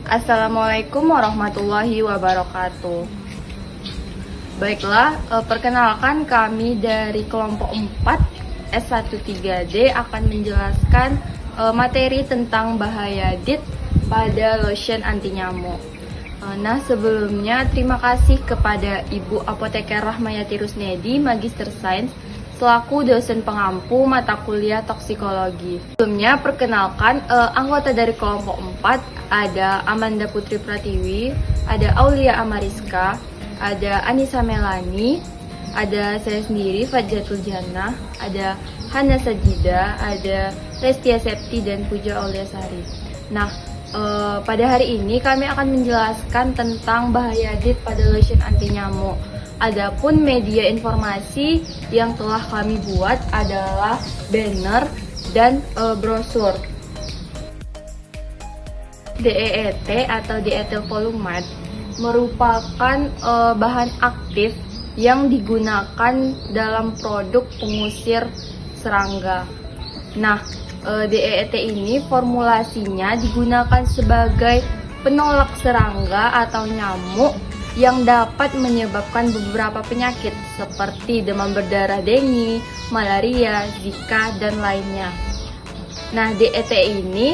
Assalamualaikum warahmatullahi wabarakatuh. Baiklah, perkenalkan kami dari kelompok 4 S13D akan menjelaskan materi tentang bahaya DIT pada lotion anti nyamuk. Nah, sebelumnya terima kasih kepada Ibu Apoteker Rahmayati Rusnedi, Magister Sains, selaku dosen pengampu mata kuliah toksikologi. Sebelumnya, perkenalkan anggota dari kelompok 4 ada Amanda Putri Pratiwi, ada Aulia Amariska, ada Anissa Melani, ada saya sendiri Fadjatul Jannah, ada Hana Sajida, ada Restia Septi dan Puja Auliasari. Nah, pada hari ini kami akan menjelaskan tentang bahaya DIT pada lotion anti nyamuk. Adapun media informasi yang telah kami buat adalah banner dan brosur. DEET atau diethylvolumate merupakan bahan aktif yang digunakan dalam produk pengusir serangga. Nah, DEET ini formulasinya digunakan sebagai penolak serangga atau nyamuk yang dapat menyebabkan beberapa penyakit seperti demam berdarah dengue, malaria, Zika, dan lainnya. Nah, DEET ini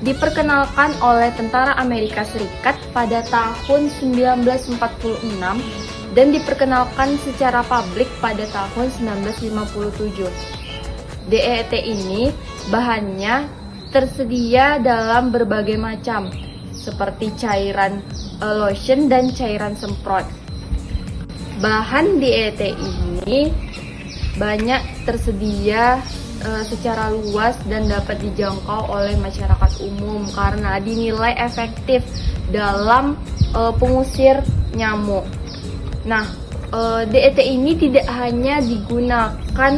diperkenalkan oleh tentara Amerika Serikat pada tahun 1946 dan diperkenalkan secara publik pada tahun 1957. DEET ini bahannya tersedia dalam berbagai macam seperti cairan lotion dan cairan semprot. Bahan DEET ini banyak tersedia secara luas dan dapat dijangkau oleh masyarakat umum karena dinilai efektif dalam pengusir nyamuk. Nah, DEET ini tidak hanya digunakan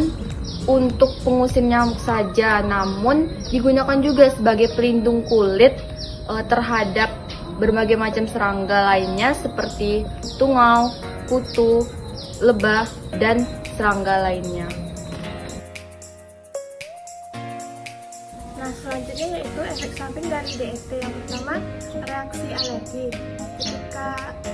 untuk pengusir nyamuk saja, namun digunakan juga sebagai pelindung kulit terhadap berbagai macam serangga lainnya seperti tungau, kutu, lebah, dan serangga lainnya. Nah, selanjutnya yaitu efek samping dari DEET. Yang pertama, reaksi alergi. Ketika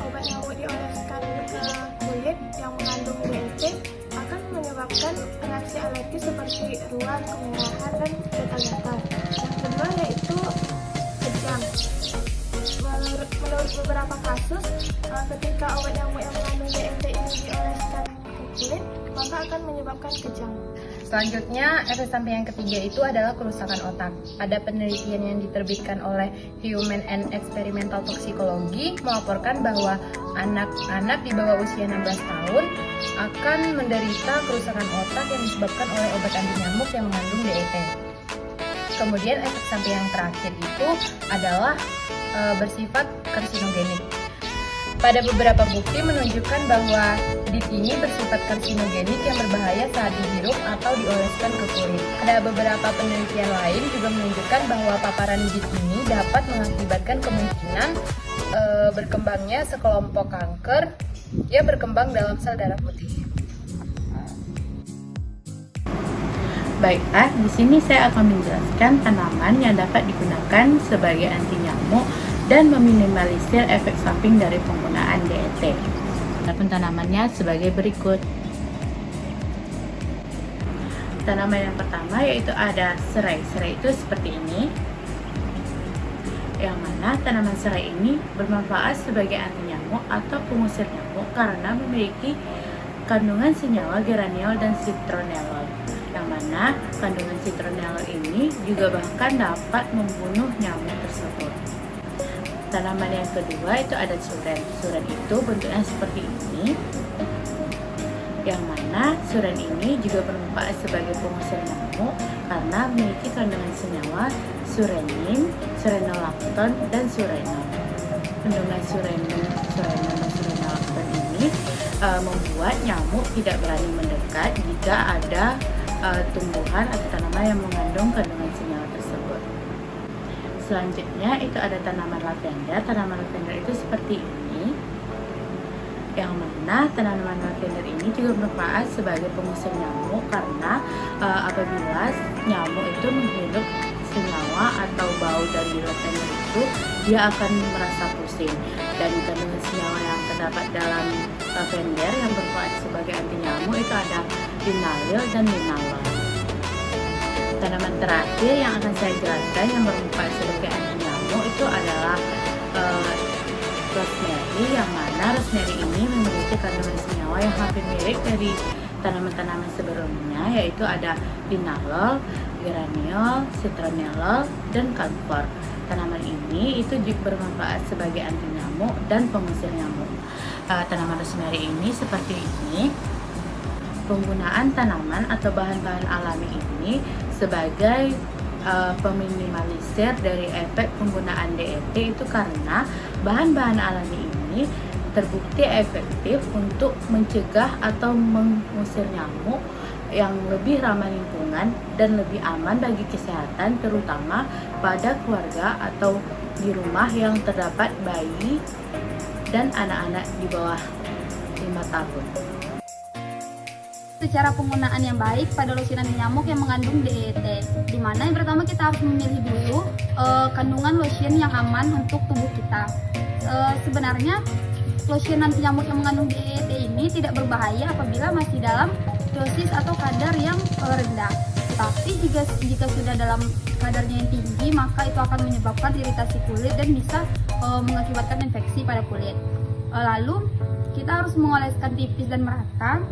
obat nyamuk dioleskan ke kulit yang mengandung DEET akan menyebabkan reaksi alergi seperti ruam, kemerahan, dan gatal-gatal. Yang kedua yaitu kejang. Menurut beberapa kasus, ketika obat nyamuk yang mengandung DEET ini dioleskan ke kulit, maka akan menyebabkan kejang. Selanjutnya, efek samping yang ketiga itu adalah kerusakan otak. Ada penelitian yang diterbitkan oleh Human and Experimental Toxicology melaporkan bahwa anak-anak di bawah usia 16 tahun akan menderita kerusakan otak yang disebabkan oleh obat anti nyamuk yang mengandung DEET. Kemudian efek samping yang terakhir itu adalah bersifat karsinogenik. Pada beberapa bukti menunjukkan bahwa DIT ini bersifat karsinogenik yang berbahaya saat dihirup atau dioleskan ke kulit. Ada beberapa penelitian lain juga menunjukkan bahwa paparan DIT ini dapat mengakibatkan kemungkinan berkembangnya sekelompok kanker yang berkembang dalam sel darah putih. Baiklah, di sini saya akan menjelaskan tanaman yang dapat digunakan sebagai anti nyamuk dan meminimalisir efek samping dari penggunaan DEET. Adapun tanamannya sebagai berikut. Tanaman yang pertama yaitu ada serai. Serai itu seperti ini. Yang mana tanaman serai ini bermanfaat sebagai anti nyamuk atau pengusir nyamuk karena memiliki kandungan senyawa geraniol dan citronellol. Yang mana kandungan citronellol ini juga bahkan dapat membunuh nyamuk tersebut. Tanaman yang kedua itu ada suren. Suren itu bentuknya seperti ini. Yang mana suren ini juga bermanfaat sebagai pengusir nyamuk karena memiliki kandungan senyawa surenin, surenolakton, dan surenol. Kandungan surenin, surenol, dan surenolakton ini membuat nyamuk tidak berani mendekat jika ada tumbuhan atau tanaman yang mengandung kandungan senyawa tersebut. Selanjutnya itu ada tanaman lavender. Tanaman lavender itu seperti ini. Yang mana tanaman lavender ini juga bermanfaat sebagai pengusir nyamuk karena apabila nyamuk itu menghirup senyawa atau bau dari lavender itu, dia akan merasa pusing. Dan kandungan senyawa yang terdapat dalam lavender yang berfungsi sebagai anti nyamuk itu ada linalool dan linalool. Tanaman terakhir yang akan saya jelaskan yang berfungsi sebagai anti nyamuk itu adalah rosemary, yang mana rosemary ini memiliki kandungan senyawa yang hampir mirip dari tanaman-tanaman sebelumnya, yaitu ada linalool, geraniol, citronellol, dan camphor. Tanaman ini itu juga bermanfaat sebagai anti nyamuk dan pengusir nyamuk. Tanaman rosemary ini seperti ini. Penggunaan tanaman atau bahan-bahan alami ini sebagai peminimalisir dari efek penggunaan DET itu karena bahan-bahan alami ini terbukti efektif untuk mencegah atau mengusir nyamuk yang lebih ramah lingkungan dan lebih aman bagi kesehatan, terutama pada keluarga atau di rumah yang terdapat bayi dan anak-anak di bawah 5 tahun. Cara penggunaan yang baik pada lotion anti nyamuk yang mengandung DET, di mana yang pertama kita harus memilih dulu kandungan lotion yang aman untuk tubuh kita. Sebenarnya lotion anti nyamuk yang mengandung DET ini tidak berbahaya apabila masih dalam dosis atau kadar yang rendah. Tetapi jika sudah dalam kadarnya yang tinggi, maka itu akan menyebabkan iritasi kulit dan bisa mengakibatkan infeksi pada kulit. Lalu kita harus mengoleskan tipis dan merata.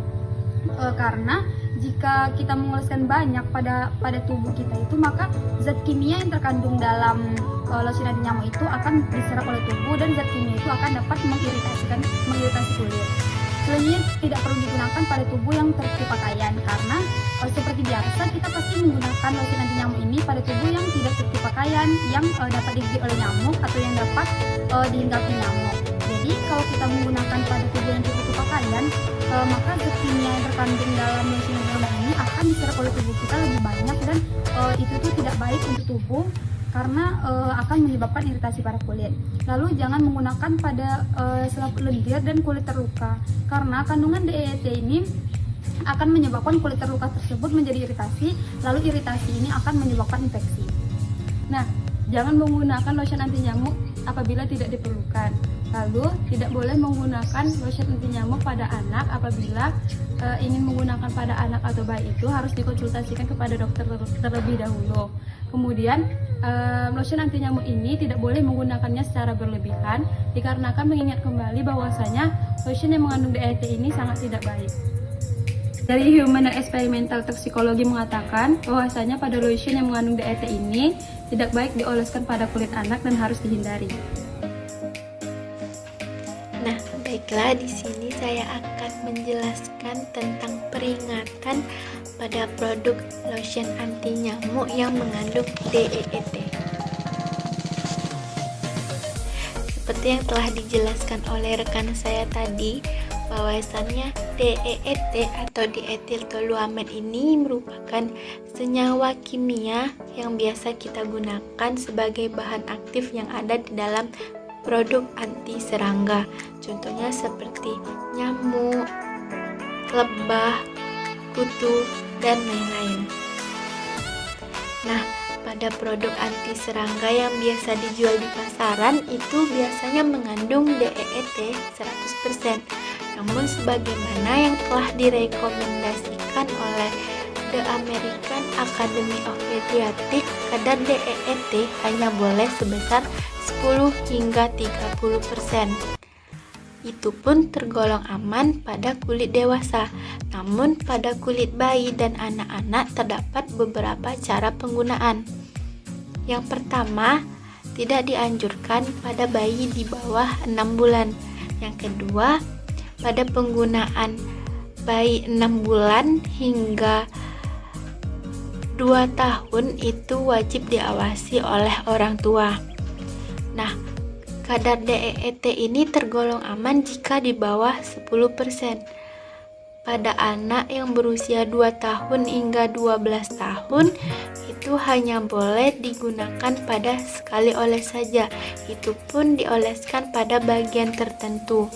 Karena jika kita mengoleskan banyak pada tubuh kita itu, maka zat kimia yang terkandung dalam lotion anti nyamuk itu akan diserap oleh tubuh dan zat kimia itu akan dapat mengiritasi kulit. Selanjutnya tidak perlu digunakan pada tubuh yang tertutup pakaian, karena seperti biasa kita pasti menggunakan lotion anti nyamuk ini pada tubuh yang tidak tertutup pakaian, yang dapat digigit oleh nyamuk atau yang dapat dihinggapi nyamuk. Jadi kalau kita menggunakan pada tubuh yang tertutup pakaian, maka zat kimia yang terkandung dalam lotion anti nyamuk ini akan diserap oleh tubuh kita lebih banyak, dan itu tuh tidak baik untuk tubuh karena akan menyebabkan iritasi pada kulit. Lalu jangan menggunakan pada selaput lendir dan kulit terluka, karena kandungan DET ini akan menyebabkan kulit terluka tersebut menjadi iritasi, lalu iritasi ini akan menyebabkan infeksi. Nah, jangan menggunakan lotion anti nyamuk apabila tidak diperlukan. Lalu tidak boleh menggunakan lotion anti nyamuk pada anak apabila ingin menggunakan pada anak atau bayi itu harus dikonsultasikan kepada dokter terlebih dahulu. Kemudian lotion anti nyamuk ini tidak boleh menggunakannya secara berlebihan, dikarenakan mengingat kembali bahwasanya lotion yang mengandung DET ini sangat tidak baik. Dari Human Experimental Toxicology mengatakan bahwasanya pada lotion yang mengandung DET ini tidak baik dioleskan pada kulit anak dan harus dihindari. Nah, baiklah, di sini saya akan menjelaskan tentang peringatan pada produk lotion anti nyamuk yang mengandung DET. Seperti yang telah dijelaskan oleh rekan saya tadi, bahwasannya DET atau diethyltoluamen ini merupakan senyawa kimia yang biasa kita gunakan sebagai bahan aktif yang ada di dalam produk anti serangga, contohnya seperti nyamuk, lebah, kutu, dan lain-lain. Nah, pada produk anti serangga yang biasa dijual di pasaran itu biasanya mengandung DET 100%. Namun sebagaimana yang telah direkomendasikan oleh The American Academy of Pediatrics, kadar DET hanya boleh sebesar 10 hingga 30%. Itu pun tergolong aman pada kulit dewasa. Namun pada kulit bayi dan anak-anak terdapat beberapa cara penggunaan. Yang pertama, tidak dianjurkan pada bayi di bawah 6 bulan. Yang kedua, pada penggunaan bayi 6 bulan hingga 2 tahun itu wajib diawasi oleh orang tua. Nah, kadar DET ini tergolong aman jika di bawah 10%. Pada anak yang berusia 2 tahun hingga 12 tahun itu hanya boleh digunakan pada sekali oles saja. Itu pun dioleskan pada bagian tertentu.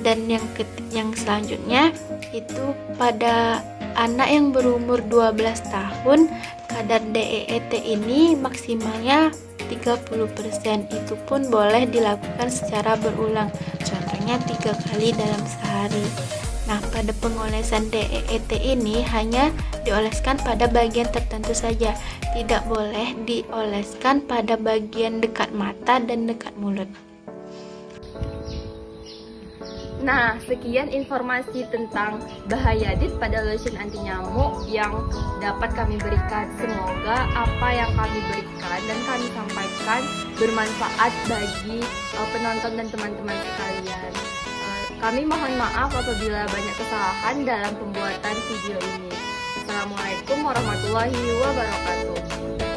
Dan yang selanjutnya itu pada anak yang berumur 12 tahun, kadar DEET ini maksimalnya 30%. Itu pun boleh dilakukan secara berulang, contohnya 3 kali dalam sehari. Nah, pada pengolesan DEET ini hanya dioleskan pada bagian tertentu saja, tidak boleh dioleskan pada bagian dekat mata dan dekat mulut. Nah, sekian informasi tentang bahaya DEET pada lotion anti nyamuk yang dapat kami berikan. Semoga apa yang kami berikan dan kami sampaikan bermanfaat bagi penonton dan teman-teman sekalian. Kami mohon maaf apabila banyak kesalahan dalam pembuatan video ini. Assalamualaikum warahmatullahi wabarakatuh.